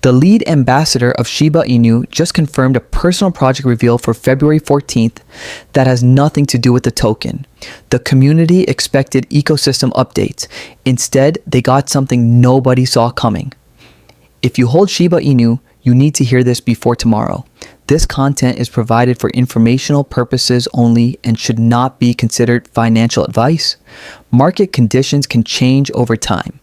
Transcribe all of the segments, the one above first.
The lead ambassador of Shiba Inu just confirmed a personal project reveal for February 14th that has nothing to do with the token. The community expected ecosystem updates. Instead, they got something nobody saw coming. If you hold Shiba Inu, you need to hear this before tomorrow. This content is provided for informational purposes only and should not be considered financial advice. Market conditions can change over time.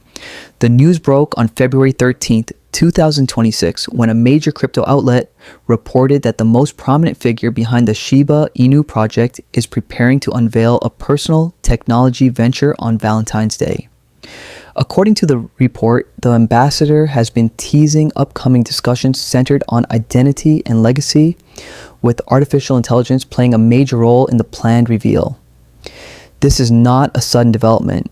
The news broke on February 13th, 2026, when a major crypto outlet reported that the most prominent figure behind the Shiba Inu project is preparing to unveil a personal technology venture on Valentine's Day. According to the report, the ambassador has been teasing upcoming discussions centered on identity and legacy, with artificial intelligence playing a major role in the planned reveal. This is not a sudden development.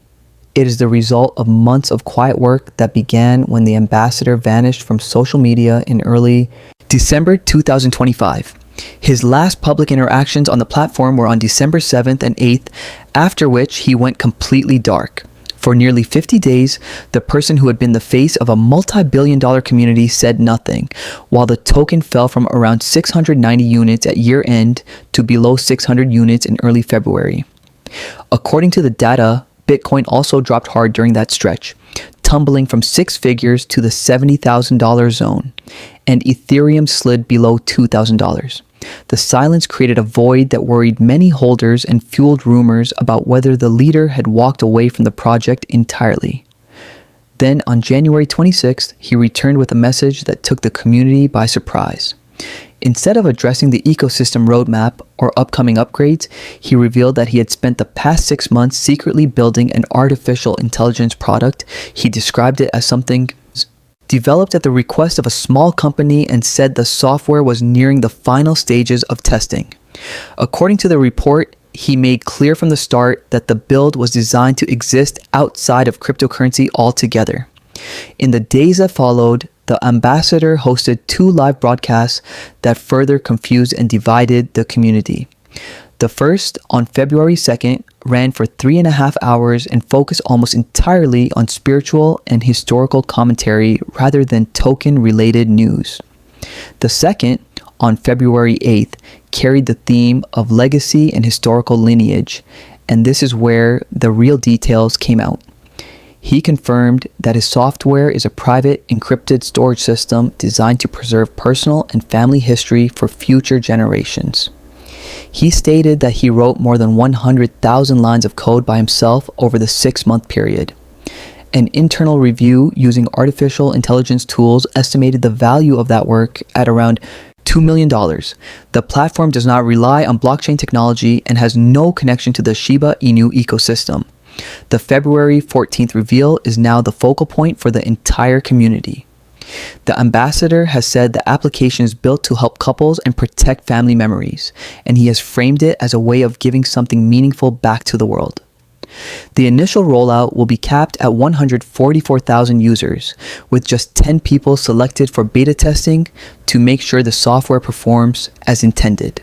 It is the result of months of quiet work that began when the ambassador vanished from social media in early December 2025. His last public interactions on the platform were on December 7th and 8th, after which he went completely dark. For nearly 50 days, the person who had been the face of a multi-billion-dollar community said nothing, while the token fell from around 690 units at year-end to below 600 units in early February. According to the data, Bitcoin also dropped hard during that stretch, tumbling from six figures to the $70,000 zone, and Ethereum slid below $2,000. The silence created a void that worried many holders and fueled rumors about whether the leader had walked away from the project entirely. Then, on January 26th, he returned with a message that took the community by surprise. Instead of addressing the ecosystem roadmap or upcoming upgrades, he revealed that he had spent the past 6 months secretly building an artificial intelligence product. He described it as something developed at the request of a small company and said the software was nearing the final stages of testing. According to the report, he made clear from the start that the build was designed to exist outside of cryptocurrency altogether. In the days that followed, the ambassador hosted 2 live broadcasts that further confused and divided the community. The first, on February 2nd, ran for 3.5 hours and focused almost entirely on spiritual and historical commentary rather than token-related news. The second, on February 8th, carried the theme of legacy and historical lineage, and this is where the real details came out. He confirmed that his software is a private, encrypted storage system designed to preserve personal and family history for future generations. He stated that he wrote more than 100,000 lines of code by himself over the 6-month period. An internal review using artificial intelligence tools estimated the value of that work at around $2 million. The platform does not rely on blockchain technology and has no connection to the Shiba Inu ecosystem. The February 14th reveal is now the focal point for the entire community. The ambassador has said the application is built to help couples and protect family memories, and he has framed it as a way of giving something meaningful back to the world. The initial rollout will be capped at 144,000 users, with just 10 people selected for beta testing to make sure the software performs as intended.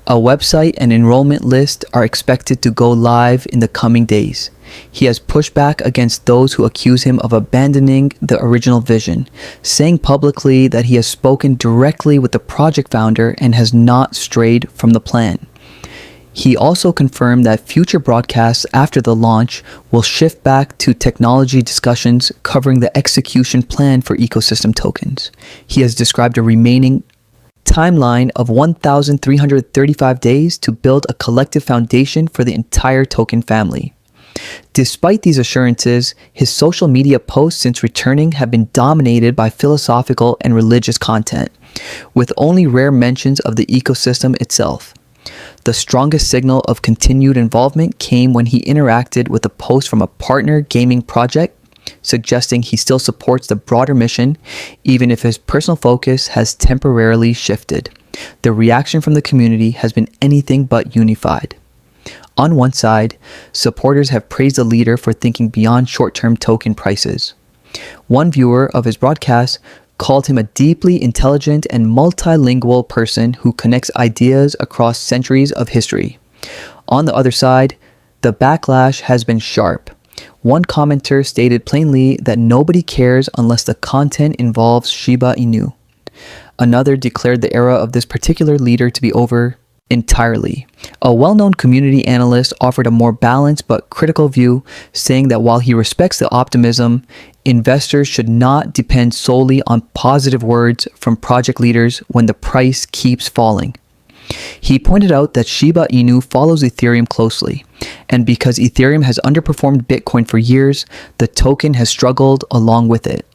A website and enrollment list are expected to go live in the coming days. He has pushed back against those who accuse him of abandoning the original vision, saying publicly that he has spoken directly with the project founder and has not strayed from the plan. He also confirmed that future broadcasts after the launch will shift back to technology discussions covering the execution plan for ecosystem tokens. He has described a remaining timeline of 1,335 days to build a collective foundation for the entire token family. Despite these assurances, his social media posts since returning have been dominated by philosophical and religious content, with only rare mentions of the ecosystem itself. The strongest signal of continued involvement came when he interacted with a post from a partner gaming project, suggesting he still supports the broader mission, even if his personal focus has temporarily shifted. The reaction from the community has been anything but unified. On one side, supporters have praised the leader for thinking beyond short-term token prices. One viewer of his broadcast called him a deeply intelligent and multilingual person who connects ideas across centuries of history. On the other side, the backlash has been sharp. One commenter stated plainly that nobody cares unless the content involves Shiba Inu. Another declared the era of this particular leader to be over entirely. A well-known community analyst offered a more balanced but critical view, saying that while he respects the optimism, investors should not depend solely on positive words from project leaders when the price keeps falling. He pointed out that Shiba Inu follows Ethereum closely, and because Ethereum has underperformed Bitcoin for years, the token has struggled along with it.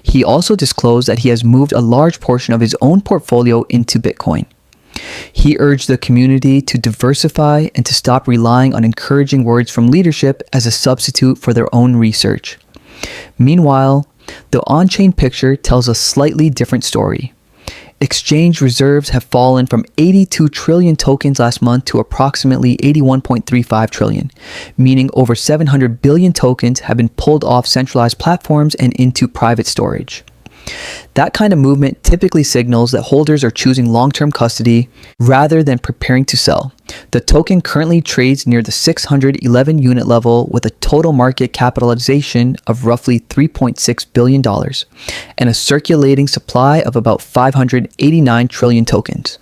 He also disclosed that he has moved a large portion of his own portfolio into Bitcoin. He urged the community to diversify and to stop relying on encouraging words from leadership as a substitute for their own research. Meanwhile, the on-chain picture tells a slightly different story. Exchange reserves have fallen from 82 trillion tokens last month to approximately 81.35 trillion, meaning over 700 billion tokens have been pulled off centralized platforms and into private storage. That kind of movement typically signals that holders are choosing long-term custody rather than preparing to sell. The token currently trades near the 611 unit level with a total market capitalization of roughly $3.6 billion and a circulating supply of about 589 trillion tokens.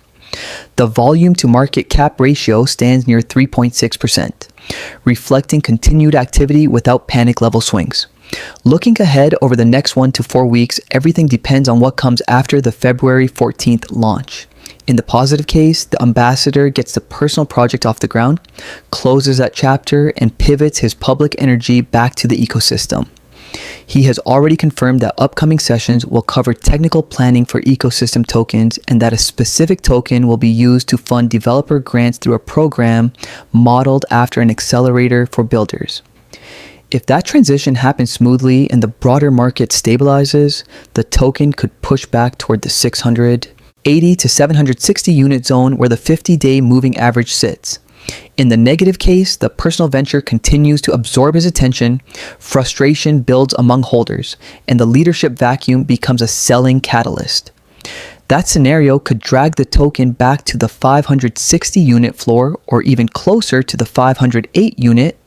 The volume to market cap ratio stands near 3.6%, reflecting continued activity without panic level swings. Looking ahead over the next 1 to 4 weeks, everything depends on what comes after the February 14th launch. In the positive case, the ambassador gets the personal project off the ground, closes that chapter, and pivots his public energy back to the ecosystem. He has already confirmed that upcoming sessions will cover technical planning for ecosystem tokens and that a specific token will be used to fund developer grants through a program modeled after an accelerator for builders. If that transition happens smoothly and the broader market stabilizes, the token could push back toward the 680 to 760 unit zone where the 50-day moving average sits. In the negative case, the personal venture continues to absorb his attention, frustration builds among holders, and the leadership vacuum becomes a selling catalyst. That scenario could drag the token back to the 560 unit floor or even closer to the 508 unit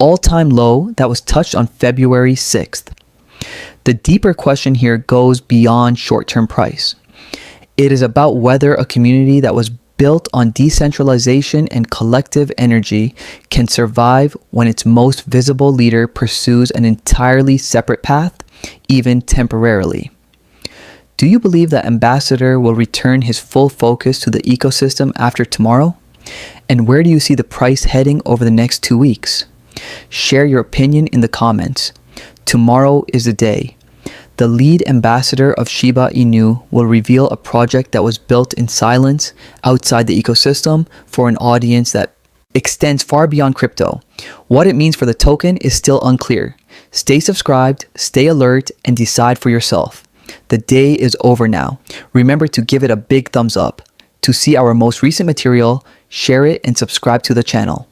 all-time low that was touched on February 6th. The deeper question here goes beyond short-term price. It is about whether a community that was built on decentralization and collective energy can survive when its most visible leader pursues an entirely separate path, even temporarily. Do you believe that Ambassador will return his full focus to the ecosystem after tomorrow? And where do you see the price heading over the next 2 weeks? Share your opinion in the comments. Tomorrow is the day. The lead ambassador of Shiba Inu will reveal a project that was built in silence outside the ecosystem for an audience that extends far beyond crypto. What it means for the token is still unclear. Stay subscribed, stay alert, and decide for yourself. The day is over now. Remember to give it a big thumbs up. To see our most recent material, share it and subscribe to the channel.